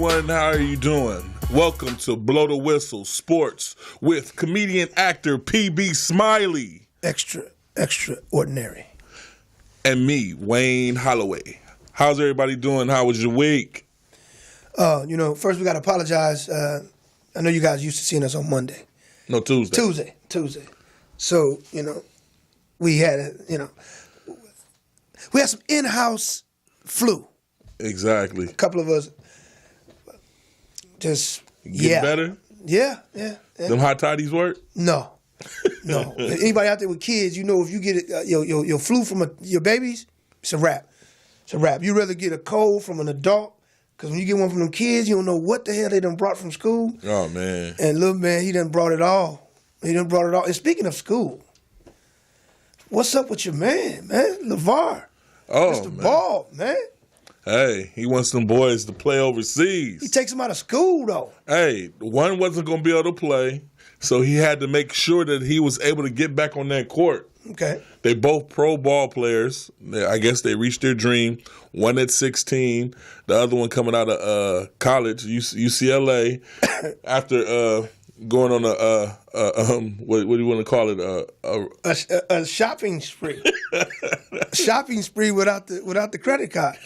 everyone. How are you doing? Welcome to Blow the Whistle Sports with comedian actor PB Smiley. Extraordinary. And me, Wayne Holloway. How's everybody doing? How was your week? First we got to apologize. I know you guys used to seeing us on Monday. No, Tuesday. Tuesday. So, we had, we had some in-house flu. Exactly. A couple of us just, Get better? Yeah. Them hot toddies work? No. Anybody out there with kids, if you get your flu from your babies, it's a wrap. You'd rather get a cold from an adult, because when you get one from them kids, you don't know what the hell they done brought from school. Oh, man. And little man, he done brought it all. And speaking of school, what's up with your man, LeVar? Oh, Mr. man. Ball, man. Hey, he wants them boys to play overseas. He takes them out of school, though. Hey, one wasn't going to be able to play, so he had to make sure that he was able to get back on that court. Okay. They both pro ball players. I guess they reached their dream. One at 16, the other one coming out of college, UCLA, after going on what do you want to call it? A shopping spree. Shopping spree without the credit card.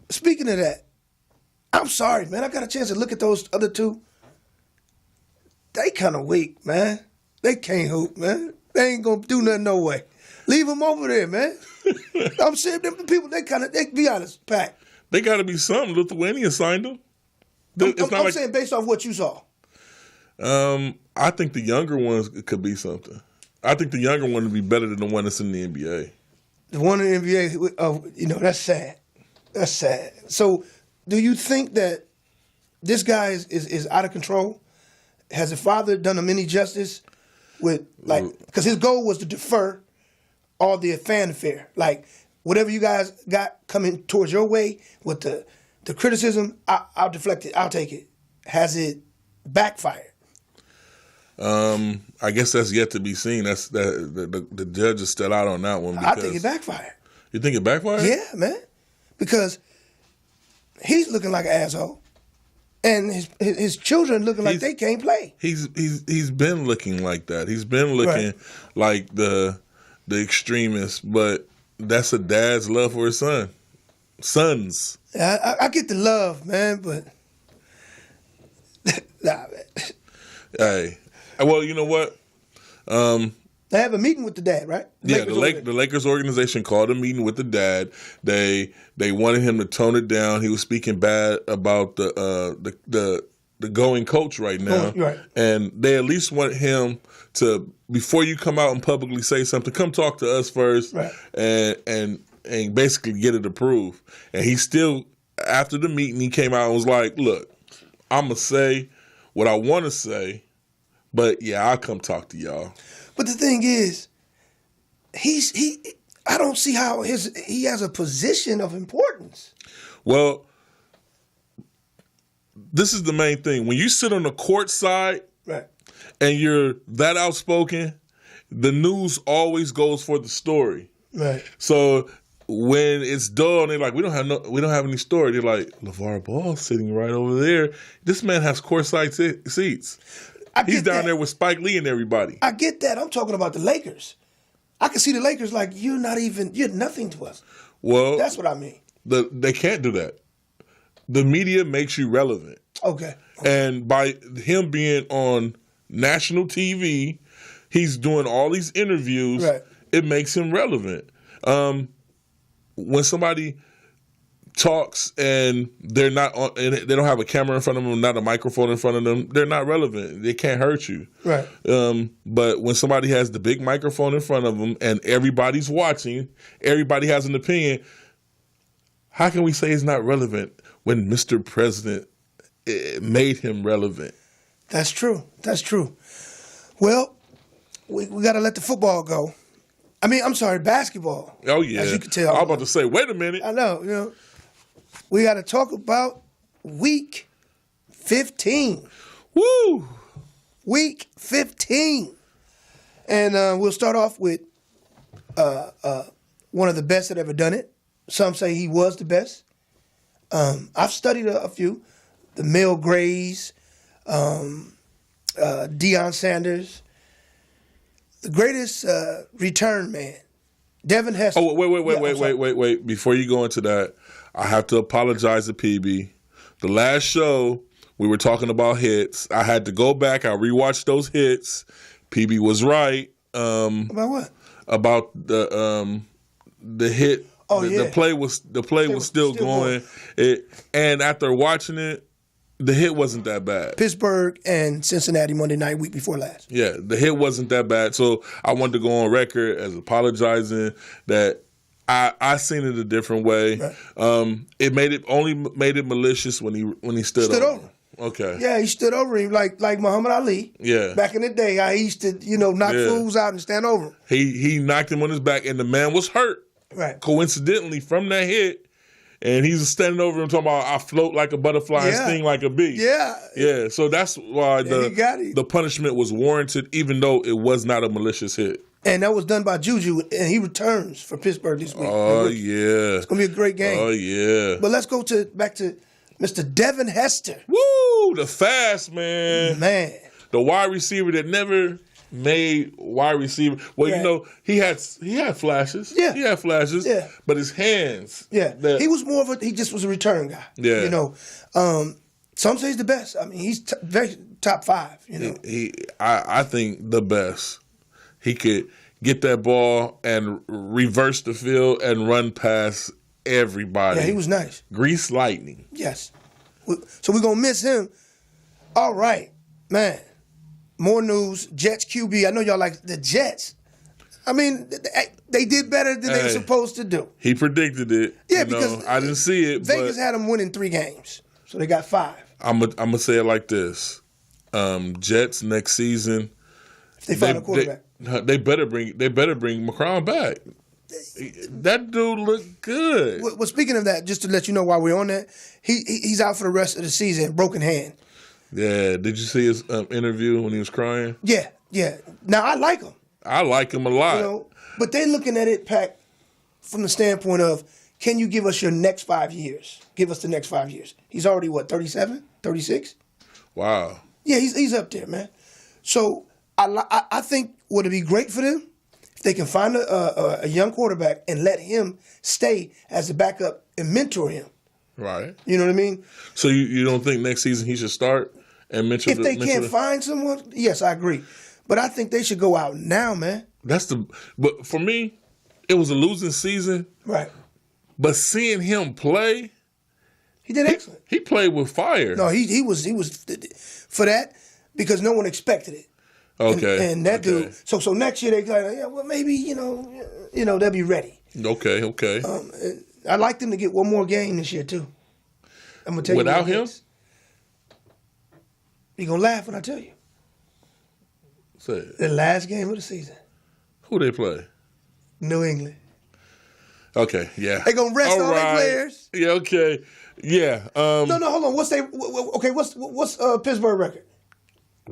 Speaking of that, I'm sorry, man. I got a chance to look at those other two. They kind of weak, man. They can't hoop, man. They ain't gonna do nothing no way. Leave them over there, man. I'm saying them people. They be honest, Pat. They got to be something. Lithuania signed them. I'm saying based off what you saw. I think the younger ones could be something. I think the younger one would be better than the one that's in the NBA. The one in the NBA, that's sad. That's sad. So, do you think that this guy is out of control? Has the father done him any justice? Because his goal was to defer all the fanfare. Like, whatever you guys got coming towards your way with the criticism, I'll deflect it. I'll take it. Has it backfired? I guess that's yet to be seen. The judge is still out on that one. I think it backfired. You think it backfired? Yeah, man. Because he's looking like an asshole, and his children looking like they can't play. He's been looking like that. He's been looking like the extremist, but that's a dad's love for his sons. I get the love, man, but nah, man. Hey, well, you know what? They have a meeting with the dad, right? The Lakers organization called a meeting with the dad. They wanted him to tone it down. He was speaking bad about the going coach right now, right. And they at least want him to, before you come out and publicly say something, come talk to us first, right. and basically get it approved. And he still, after the meeting, he came out and was like, "Look, I'm gonna say what I want to say, but yeah, I'll come talk to y'all." But the thing is, I don't see how he has a position of importance. Well, this is the main thing. When you sit on the court side, right, and you're that outspoken, the news always goes for the story. Right. So when it's dull and they're like, we don't have any story, they're like, LeVar Ball sitting right over there. This man has courtside seats. He's down there with Spike Lee and everybody. I get that. I'm talking about the Lakers. I can see the Lakers like, you're nothing to us. Well, that's what I mean. They can't do that. The media makes you relevant. Okay. And by him being on national TV, he's doing all these interviews. Right. It makes him relevant. When somebody talks and they're not on, and they don't have a camera in front of them, not a microphone in front of them, they're not relevant. They can't hurt you. Right. But when somebody has the big microphone in front of them and everybody's watching, everybody has an opinion, how can we say it's not relevant when Mr. President made him relevant? That's true. Well, we got to let the football go. Basketball. Oh, yeah. As you can tell. I was about to say, wait a minute. I know, We got to talk about Week 15. Woo! Week 15. And we'll start off with one of the best that ever done it. Some say he was the best. I've studied a few. The Mel Grays, Deion Sanders. The greatest return man, Devin Hester. Oh, wait. Before you go into that, I have to apologize to PB. The last show, we were talking about hits. I had to go back. I rewatched those hits. PB was right. About what? About the hit. Oh, the, yeah. The play was still going. And after watching it, the hit wasn't that bad. Pittsburgh and Cincinnati Monday night, week before last. Yeah, the hit wasn't that bad. So I wanted to go on record as apologizing that I seen it a different way. Right. It made it malicious when he stood over. Okay. Yeah, he stood over him like Muhammad Ali. Yeah. Back in the day, how he used to knock fools out and stand over him. He knocked him on his back, and the man was hurt. Right. Coincidentally, from that hit. And he's standing over him talking about, I float like a butterfly and sting like a bee. Yeah. Yeah. So that's why the punishment was warranted, even though it was not a malicious hit. And that was done by Juju, and he returns for Pittsburgh this week. Oh, yeah. It's going to be a great game. Oh, yeah. But let's go back to Mr. Devin Hester. Woo! The fast man. Man. The wide receiver that never made wide receiver. Well, Right. he had flashes. Yeah. He had flashes. Yeah. But his hands. Yeah. He was more of he just was a return guy. Yeah. Some say he's the best. I mean, he's very top 5, I think the best. He could get that ball and reverse the field and run past everybody. Yeah, he was nice. Grease lightning. Yes. So we're going to miss him. All right. Man. More news. Jets QB. I know y'all like the Jets. I mean, they did better than they were supposed to do. He predicted it. Yeah, because I didn't see it. Vegas had them winning 3 games. So they got 5. I'm gonna say it like this. Jets next season. If they find a quarterback. They better bring McCown back. That dude looked good. Well, speaking of that, just to let you know while we're on that, he's out for the rest of the season, broken hand. Yeah, did you see his interview when he was crying? Yeah. Now, I like him. I like him a lot. But they're looking at it, Pac, from the standpoint of, can you give us your next 5 years? Give us the next 5 years. He's already, 37, 36? Wow. Yeah, he's up there, man. So I think would it be great for them if they can find a young quarterback and let him stay as a backup and mentor him. Right. You know what I mean? So you don't think next season he should start and mentor? If they can't find someone, yes, I agree. But I think they should go out now, man. But for me, it was a losing season. Right. But seeing him play, he did excellent. He played with fire. No, he was for that because no one expected it. Okay. And that dude. So next year they like, yeah, well maybe they'll be ready. Okay. I'd like them to get one more game this year too. I'm gonna tell you. Without him, you're gonna laugh when I tell you. Say it. The last game of the season. Who they play? New England. Okay, yeah. They gonna rest all their players. Yeah, okay, yeah. No, hold on. What's Pittsburgh record?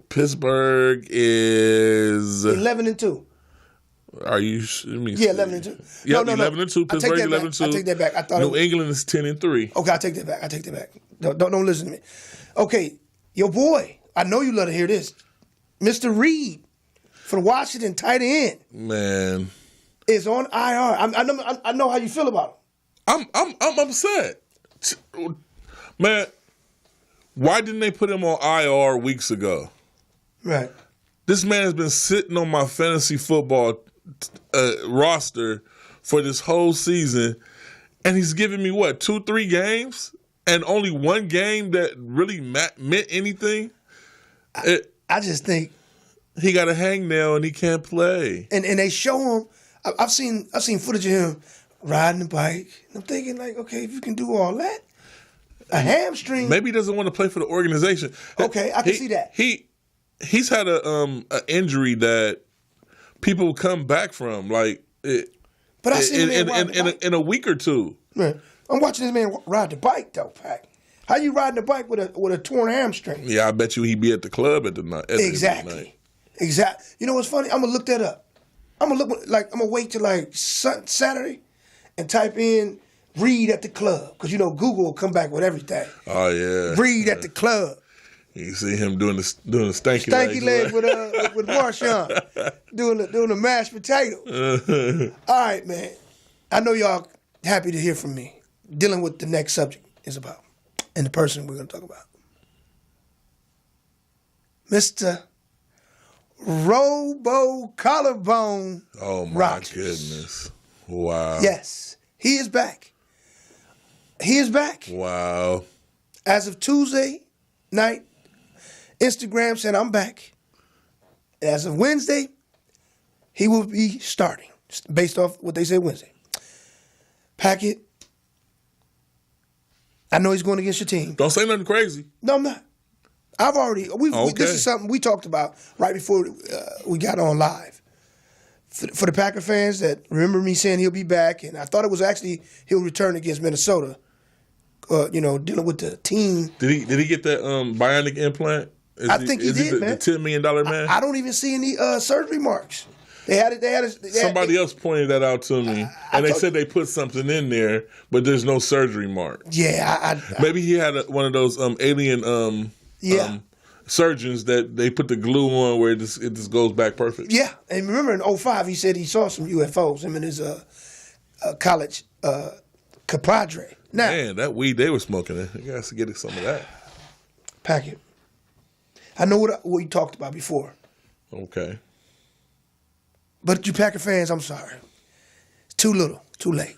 Pittsburgh is 11-2. Are you? Yeah, 11-2. Yeah, no. 11-2. Pittsburgh 11-2. I take that back. I thought New England is 10-3. Okay, I take that back. Don't listen to me. Okay, your boy. I know you love to hear this. Mr. Reed for the Washington tight end. Man, is on IR. I know how you feel about him. I'm upset. Man, why didn't they put him on IR weeks ago? Right. This man has been sitting on my fantasy football roster for this whole season, and he's giving me 2-3 games, and only one game that really meant anything. I just think he got a hangnail and he can't play. And they show him. I've seen footage of him riding the bike. And I'm thinking like, okay, if you can do all that, a hamstring. Maybe he doesn't want to play for the organization. Okay, I can see that. He's had a injury that people come back from, but I see him in a week or two. Man, I'm watching this man ride the bike though, Pac. How you riding the bike with a torn hamstring? Yeah, I bet you he'd be at the club at the night. Exactly. You know what's funny? I'm gonna look that up. I'm gonna wait till Saturday and type in Read at the club, because you know Google will come back with everything. Oh yeah. Read at the club. You see him doing the stanky Leg with Marshawn doing the mashed potato. All right, man. I know y'all happy to hear from me. Dealing with the next subject is about, and the person we're going to talk about, Mr. Robo Collarbone. Oh my Rodgers. goodness! Wow. Yes, he is back. He is back. Wow. As of Tuesday night, Instagram said, I'm back. As of Wednesday, he will be starting, based off what they said Wednesday. Packett, I know he's going against your team. Don't say nothing crazy. No, I'm not. I've already, Okay. this is something we talked about right before we got on live. For the Packer fans that remember me saying he'll be back, and I thought it was actually he'll return against Minnesota, dealing with the team. Did he get that bionic implant? I think he did, man. The $10 million man. I don't even see any surgery marks. Somebody else pointed that out to me, and they said they put something in there, but there's no surgery mark. Yeah, maybe he had one of those alien surgeons that they put the glue on where it just goes back perfect. Yeah, and remember in 2005 he said he saw some UFOs. Him and his college compadre. Now, man, that weed they were smoking, you guys to get some of that. Packett. I know what we talked about before. Okay. But you Packer fans, I'm sorry. It's too little, too late.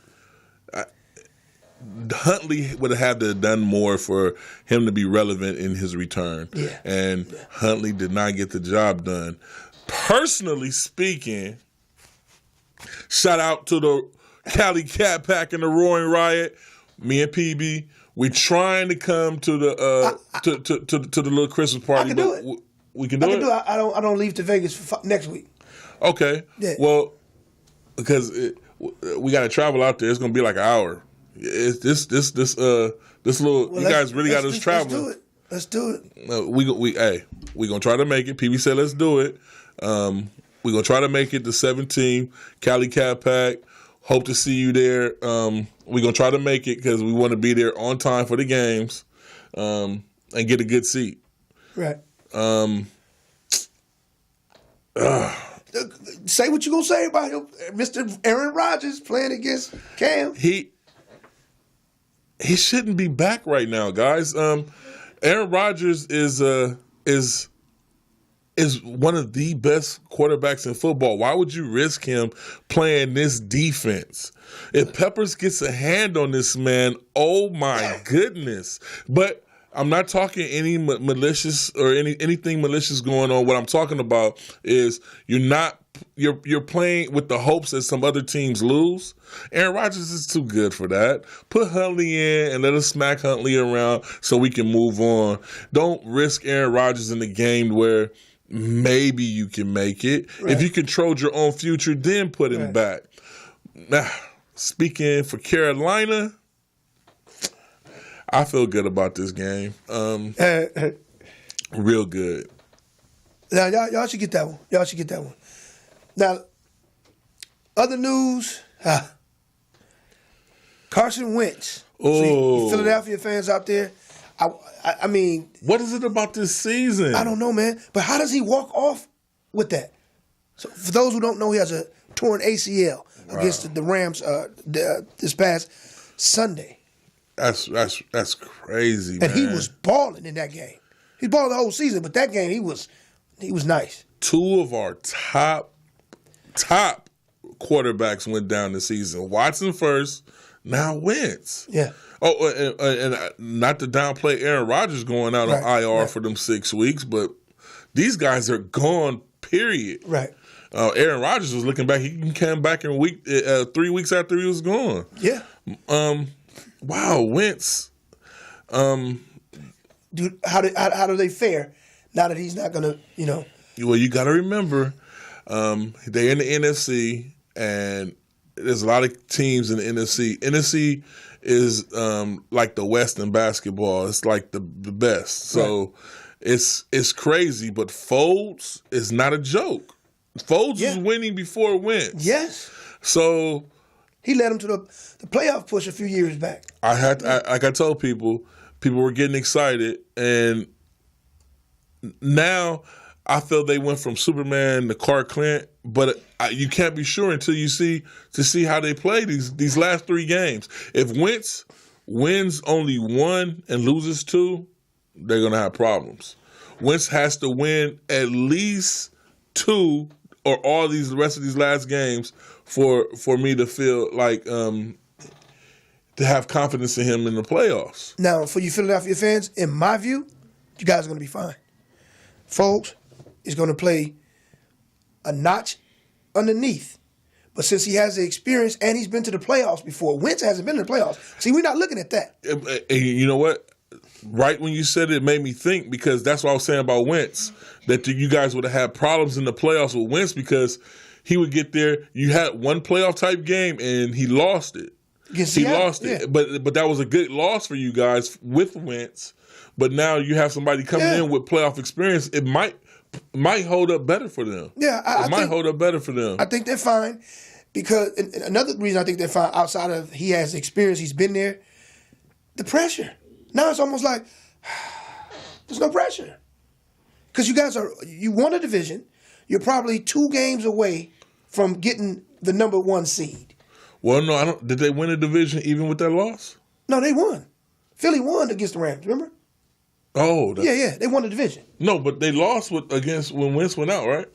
Huntley would have to have done more for him to be relevant in his return. Yeah. And Huntley did not get the job done. Personally speaking, shout out to the Cali Cat Pack and the Roaring Riot. Me and PB, we trying to come to the to the little Christmas party. I can do it. We can do it. I don't leave to Vegas for next week. Okay. Yeah. Well, because we got to travel out there. It's going to be like an hour. It's this little. Well, you guys really got us traveling. Let's do it. We gonna try to make it. PB said let's do it. We gonna try to make it the 17th. Cali Cat Pack. Hope to see you there. We gonna try to make it because we want to be there on time for the games, and get a good seat. Right. Say what you gonna say about him, Mr. Aaron Rodgers playing against Cam. He shouldn't be back right now, guys. Aaron Rodgers is one of the best quarterbacks in football. Why would you risk him playing this defense? If Peppers gets a hand on this man, oh my goodness. But I'm not talking any malicious or anything malicious going on. What I'm talking about is you're playing with the hopes that some other teams lose. Aaron Rodgers is too good for that. Put Huntley in and let us smack Huntley around so we can move on. Don't risk Aaron Rodgers in the game where maybe you can make it. Right. If you controlled your own future, then put him back. Now, speaking for Carolina, I feel good about this game. Real good. Now, y'all should get that one. Now, other news, Carson Wentz. Oh. See, Philadelphia fans out there, I mean. What is it about this season? I don't know, man. But how does he walk off with that? So for those who don't know, he has a torn ACL against the Rams this past Sunday. That's crazy, man. And he was balling in that game. He balled the whole season, but that game he was nice. Two of our top quarterbacks went down this season. Watson first, now Wentz. Yeah. Oh, and not to downplay Aaron Rodgers going out on IR for them 6 weeks, but these guys are gone, period. Right. Aaron Rodgers was looking back. He came back in 3 weeks after he was gone. Yeah. Wow, Wentz. Dude, how do they fare now that he's not going to, Well, you got to remember, they're in the NFC, and there's a lot of teams in the NFC. NFC is like the West in basketball. It's like the best. So it's crazy, but Foles is not a joke. Foles was winning before Wentz. Yes. So He led them to the playoff push a few years back. Like I told people were getting excited, and now I feel they went from Superman to Clark Kent, but you can't be sure until you see how they play these last 3 games. If Wentz wins only 1 and loses 2, they're gonna have problems. Wentz has to win at least 2 or all the rest of these last games for me to feel like to have confidence in him in the playoffs. Now, for you Philadelphia fans, in my view, you guys are going to be fine. Foles is going to play a notch underneath. But since he has the experience and he's been to the playoffs before, Wentz hasn't been to the playoffs. See, we're not looking at that. And you know what? Right when you said it made me think, because that's what I was saying about Wentz, that you guys would have had problems in the playoffs with Wentz because he would get there. You had one playoff type game and he lost it. He lost it. But that was a good loss for you guys with Wentz. But now you have somebody coming in with playoff experience. It might hold up better for them. Yeah, it might hold up better for them. I think they're fine because another reason I think they're fine outside of he has experience, he's been there, the pressure. Now it's almost like there's no pressure. Because you won a division. You're probably 2 games away from getting the number 1 seed. Well, no, I don't. Did they win a division even with that loss? No, they won. Philly won against the Rams, remember? Oh. Yeah, they won the division. No, but they lost against when Wentz went out, right?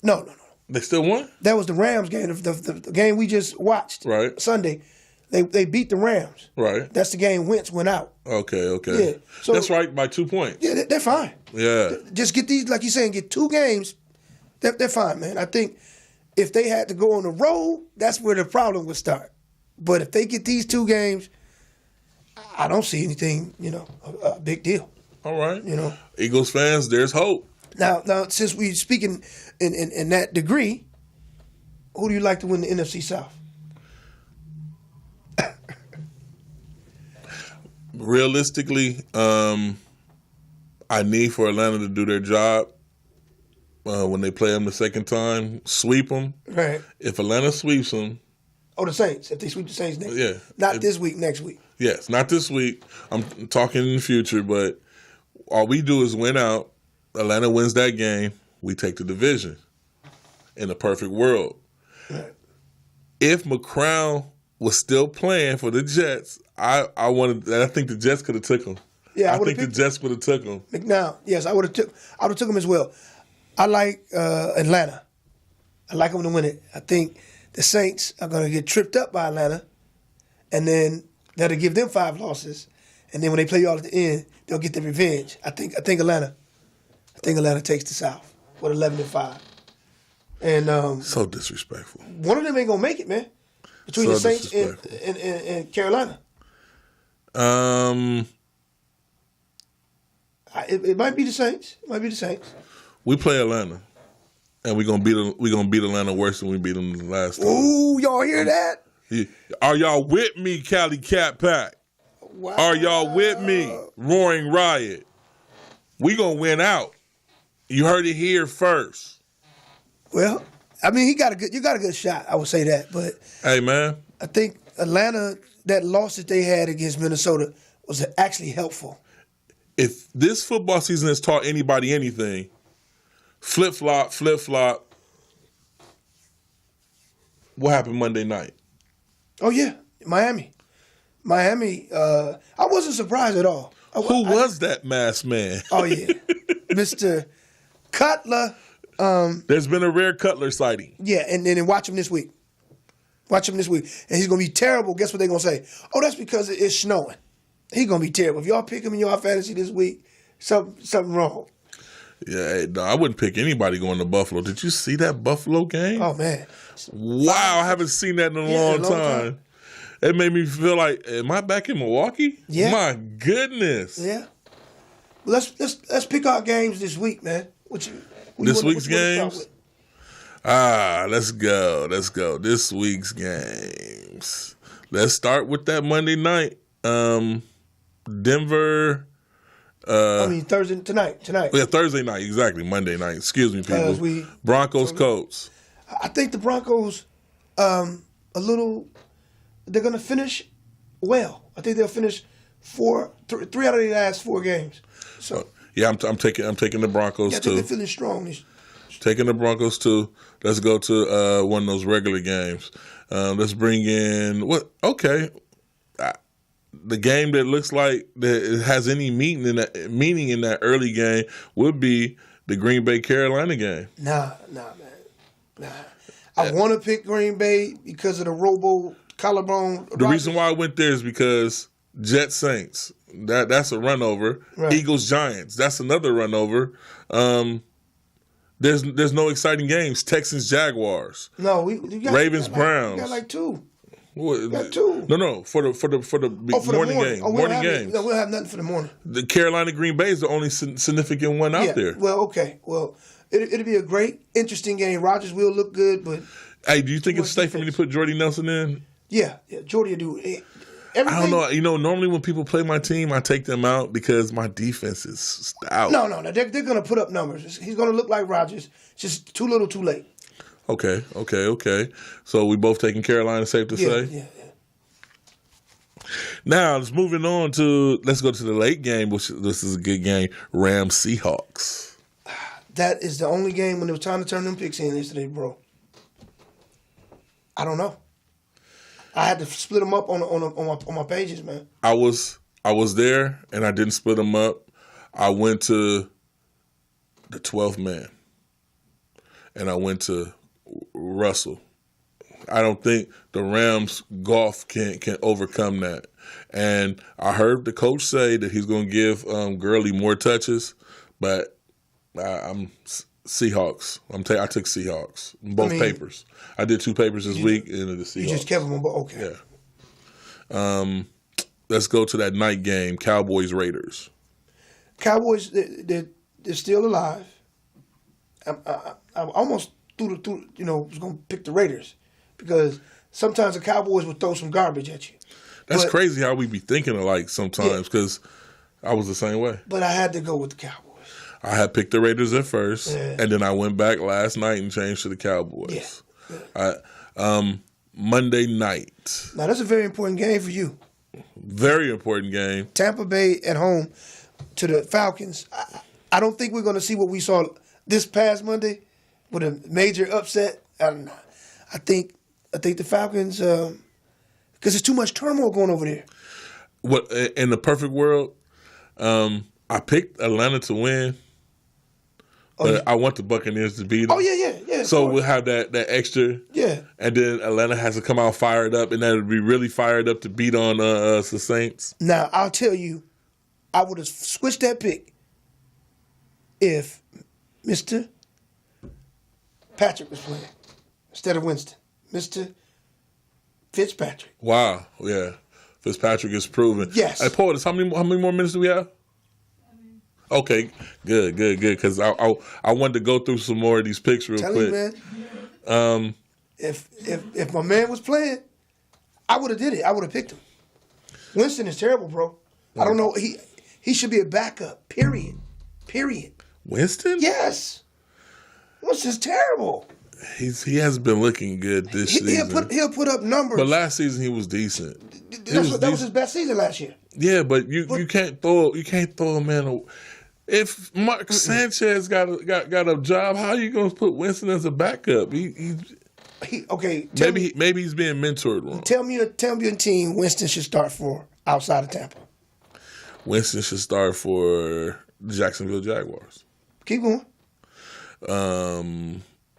No. They still won? That was the Rams game, the game we just watched Sunday. They beat the Rams. Right. That's the game Wentz went out. Okay. Yeah. So, that's right, by 2 points. Yeah, they're fine. Yeah. Just get these, like you're saying, get 2 games. They're fine, man. I think if they had to go on the road, that's where the problem would start. But if they get these 2 games, I don't see anything, a big deal. All right. Eagles fans, there's hope. Now, since we're speaking in that degree, who do you like to win the NFC South? Realistically, I need for Atlanta to do their job when they play them the second time, sweep them. Right. If Atlanta sweeps them. Oh, the Saints. If they sweep the Saints next Yeah. Not this week, next week. Yes, not this week. I'm talking in the future, but all we do is win out. Atlanta wins that game. We take the division in a perfect world. Right. If McCrown was still playing for the Jets, I think the Jets could have took him. Yeah, I think the Jets would have took him. McNown, yes, I would have took him as well. I like Atlanta. I like them to win it. I think the Saints are going to get tripped up by Atlanta, and then that'll give them 5 losses. And then when they play y'all at the end, they'll get their revenge. I think Atlanta takes the South with 11-5. And so disrespectful. One of them ain't gonna make it, man. Between the Saints and Carolina. It might be the Saints. We play Atlanta, and we're gonna beat Atlanta worse than we beat them the last time. Ooh, y'all hear that? Are y'all with me, Cali Cat Pack? Wow. Are y'all with me, Roaring Riot? We gonna win out. You heard it here first. Well, I mean, you got a good shot. I would say that, but hey, man, I think Atlanta, that loss that they had against Minnesota was actually helpful. If this football season has taught anybody anything, flip flop. What happened Monday night? Oh yeah, Miami. I wasn't surprised at all. Who was that masked man? Oh yeah, Mr. Cutler. There's been a rare Cutler sighting. Yeah, and then watch him this week. And he's gonna be terrible. Guess what they're gonna say? Oh, that's because it's snowing. He's gonna be terrible. If y'all pick him in your fantasy this week, something wrong. Yeah, no, I wouldn't pick anybody going to Buffalo. Did you see that Buffalo game? Oh man! Wow, I haven't seen that in a long time. It made me feel like, am I back in Milwaukee? Yeah. My goodness. Yeah. Let's pick our games this week, man. This week's games? Let's go. This week's games. Let's start with that Monday night. Denver. Thursday tonight. Yeah, Thursday night, exactly. Monday night. Excuse me, people. Broncos, Colts. I think the Broncos a little they're going to finish well. I think they'll finish three out of the last 4 games. So yeah, I'm taking the Broncos I too. think they're feeling strong. Taking the Broncos too. Let's go to one of those regular games. Let's bring in what? Okay, the game that looks like that it has any meaning in that early game would be the Green Bay Carolina game. Nah, man. I want to pick Green Bay because of the Robo collarbone. The reason why I went there is because Jets Saints. That's a run over. Right. Eagles Giants. That's another run over. There's no exciting games. Texans Jaguars. No, Ravens Browns. We got like 2. What? Got 2. No. For the morning game. Morning games. No, we'll have nothing for the morning. The Carolina Green Bay is the only significant one out there. Well, okay. Well, it'll be a great, interesting game. Rodgers will look good, but hey, do you think it's safe for me to put Jordy Nelson in? Yeah, Jordy will do everything. I don't know. You know, normally when people play my team, I take them out because my defense is stout. No. They're going to put up numbers. He's going to look like Rodgers. It's just too little, too late. Okay. So we both taking Carolina, safe to say? Yeah. Now, let's go to the late game, which this is a good game, Rams Seahawks. That is the only game when it was time to turn them picks in yesterday, bro. I don't know. I had to split them up on my pages, man. I was there, and I didn't split them up. I went to the 12th man, and I went to Russell. I don't think the Rams golf can overcome that. And I heard the coach say that he's going to give Gurley more touches, but I'm Seahawks. I took Seahawks. Both papers. I did 2 papers this week into the Seahawks. You just kept them on both? Okay. Yeah. Let's go to that night game, Cowboys-Raiders. Cowboys, they're still alive. I almost was going to pick the Raiders because sometimes the Cowboys would throw some garbage at you. That's crazy how we be thinking alike sometimes because I was the same way. But I had to go with the Cowboys. I had picked the Raiders at first, and then I went back last night and changed to the Cowboys. Yeah. Monday night. Now, that's a very important game for you. Very important game. Tampa Bay at home to the Falcons. I don't think we're going to see what we saw this past Monday with a major upset. I think the Falcons, because there's too much turmoil going over there. What in the perfect world, I picked Atlanta to win. But I want the Buccaneers to beat them. Oh, yeah. So we'll have that extra. Yeah. And then Atlanta has to come out fired up, and that would be really fired up to beat on the Saints. Now, I'll tell you, I would have switched that pick if Mr. Patrick was playing instead of Winston. Mr. Fitzpatrick. Wow. Yeah. Fitzpatrick is proven. Yes. Hey, Portis, how many more minutes do we have? Okay, good. Because I wanted to go through some more of these picks real quick. You, man. If my man was playing, I would have did it. I would have picked him. Winston is terrible, bro. I don't know. He should be a backup. Period. Winston? Yes. Winston's terrible. He hasn't been looking good this season. He'll put up numbers. But last season he was decent. That was his best season last year. Yeah, but you can't throw a man. If Mark Sanchez got a job, how are you going to put Winston as a backup? Maybe he's being mentored wrong. Tell me a team Winston should start for outside of Tampa. Winston should start for the Jacksonville Jaguars. Keep going.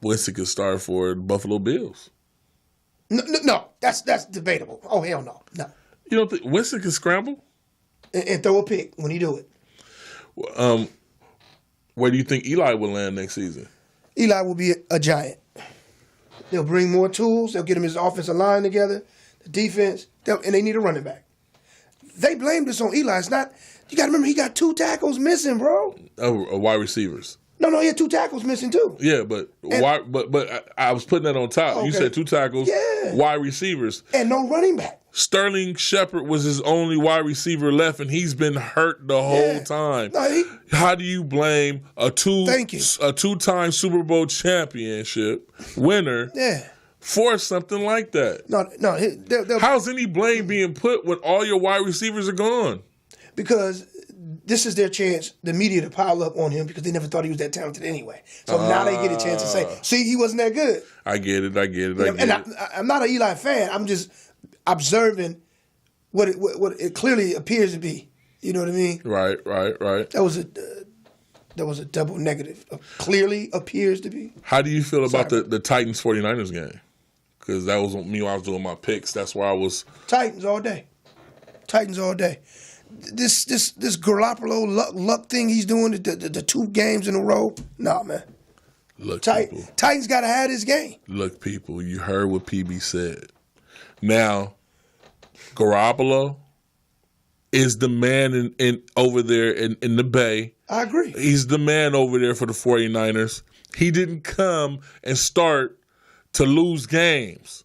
Winston could start for the Buffalo Bills. No, that's debatable. Oh, hell no. You don't think Winston can scramble? And throw a pick when he do it. Where do you think Eli will land next season? Eli will be a giant. They'll bring more tools. They'll get him his offensive line together, the defense, and they need a running back. They blamed this on Eli. It's not. You got to remember, he got 2 tackles missing, bro. Oh, wide receivers. No, he had 2 tackles missing too. Yeah, but I was putting that on top. Okay. You said 2 tackles, wide receivers, and no running back. Sterling Shepard was his only wide receiver left, and he's been hurt the whole time. No, how do you blame a 2-time Super Bowl championship winner for something like that. No. How's any blame being put when all your wide receivers are gone? Because this is their chance, the media, to pile up on him because they never thought he was that talented anyway. So now they get a chance to say, see, he wasn't that good. I get it. I'm not an Eli fan. I'm just observing what it clearly appears to be. You know what I mean? Right. That was a double negative. Clearly appears to be. How do you feel about the Titans 49ers game? Because that was me when I was doing my picks. That's where I was. Titans all day. This Garoppolo luck thing he's doing, the 2 games in a row. Nah, man. Look, people. Titans got to have this game. Look, people, you heard what PB said. Now, Garoppolo is the man in over there in the Bay. I agree. He's the man over there for the 49ers. He didn't come and start to lose games.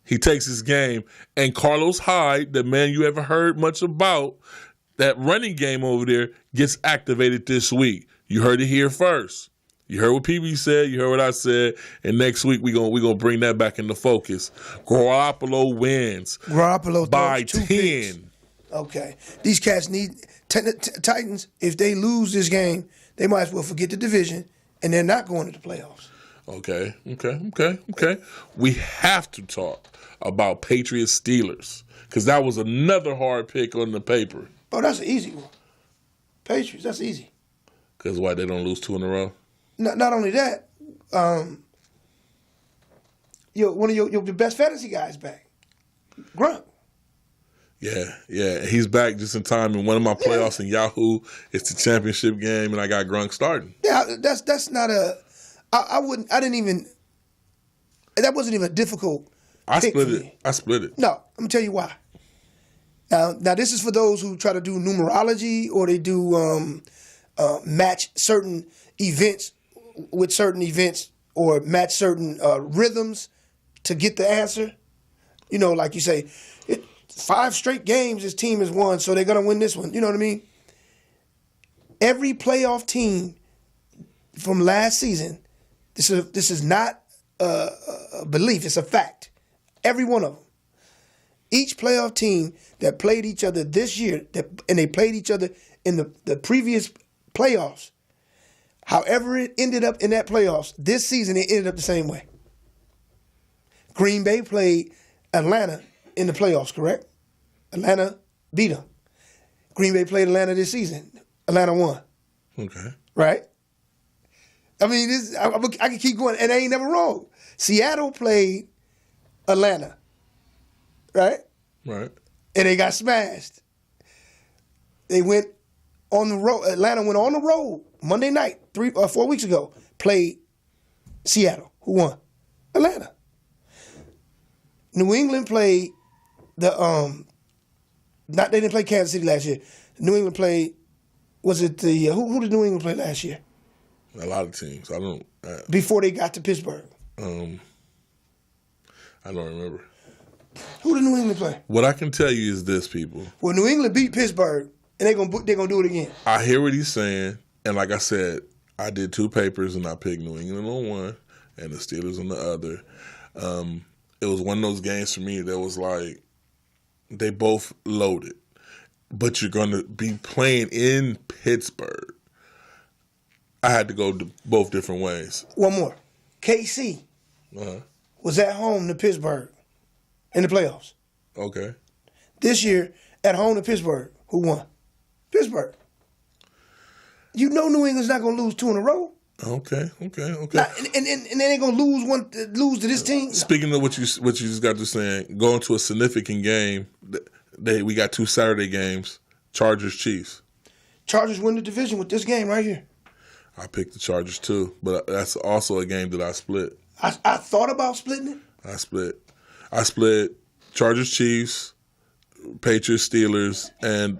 He takes his game. And Carlos Hyde, the man you ever heard much about, that running game over there gets activated this week. You heard it here first. You heard what PB said. You heard what I said. And next week we gonna bring that back into focus. Garoppolo wins. Garoppolo by 2 10. picks. Okay. These cats need Titans. If they lose this game, they might as well forget the division, and they're not going to the playoffs. Okay. We have to talk about Patriots Steelers because that was another hard pick on the paper. Oh, that's an easy one. Patriots, that's easy. Because why, they don't lose 2 in a row? Not only that, one of your best fantasy guys back, Grunt. Yeah, he's back just in time. In one of my playoffs in Yahoo, it's the championship game, and I got Gronk starting. Yeah, that's not a. I didn't even. That wasn't even a difficult. I split it. No, I'm gonna tell you why. Now this is for those who try to do numerology or they do match certain events with certain events or match certain rhythms to get the answer. You know, like you say, 5 straight games this team has won, so they're going to win this one. You know what I mean? Every playoff team from last season, this is not a belief, it's a fact. Every one of them. Each playoff team that played each other this year, and they played each other in the previous playoffs, however it ended up in that playoffs, this season it ended up the same way. Green Bay played Atlanta in the playoffs, correct? Atlanta beat them. Green Bay played Atlanta this season. Atlanta won. Okay. Right? I mean, I can keep going, and I ain't never wrong. Seattle played Atlanta. Right? Right. And they got smashed. They went on the road. Atlanta went on the road Monday night, 3 or 4 weeks ago, played Seattle. Who won? Atlanta. New England played they didn't play Kansas City last year. New England played, was it who did New England play last year? A lot of teams. I don't. Before they got to Pittsburgh. I don't remember. Who did New England play? What I can tell you is this, people. Well, New England beat Pittsburgh, and they're gonna do it again. I hear what he's saying, and like I said, I did 2 papers, and I picked New England on one, and the Steelers on the other. It was one of those games for me that was like, they both loaded, but you're going to be playing in Pittsburgh. I had to go both different ways. One more. KC was at home to Pittsburgh in the playoffs. Okay. This year, at home to Pittsburgh, who won? Pittsburgh. You know New England's not going to lose 2 in a row. Okay. Now, and they ain't going to lose to this team. Speaking of what you just got to saying, going to a significant game, we got 2 Saturday games, Chargers-Chiefs. Chargers win the division with this game right here. I picked the Chargers too, but that's also a game that I split. I thought about splitting it. I split Chargers-Chiefs, Patriots-Steelers, and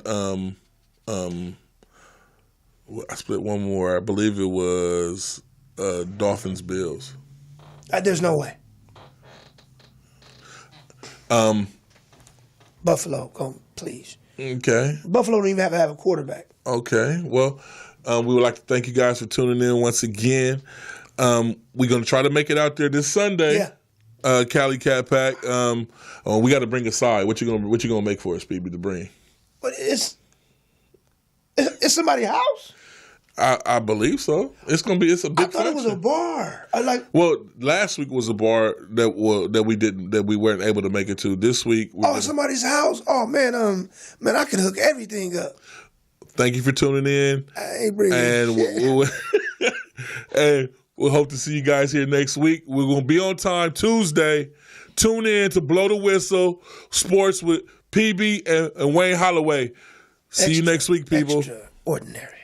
I split one more. I believe it was Dolphins-Bills. There's no way. Buffalo, come please. Okay. Buffalo don't even have to have a quarterback. Okay. Well, we would like to thank you guys for tuning in once again. We're going to try to make it out there this Sunday. Yeah. Cali Cat Pack. We got to bring a side. What you gonna make for us, BB, to bring? But it's somebody's house. I believe so. It's a big. I thought it was a bar. Well, last week was a bar that we weren't able to make it to. This week, somebody's house. Oh man, I can hook everything up. Thank you for tuning in. I ain't bringing and and we'll hope to see you guys here next week. We're gonna be on time Tuesday. Tune in to Blow the Whistle Sports with PB and Wayne Holloway. See you next week, people. Extraordinary.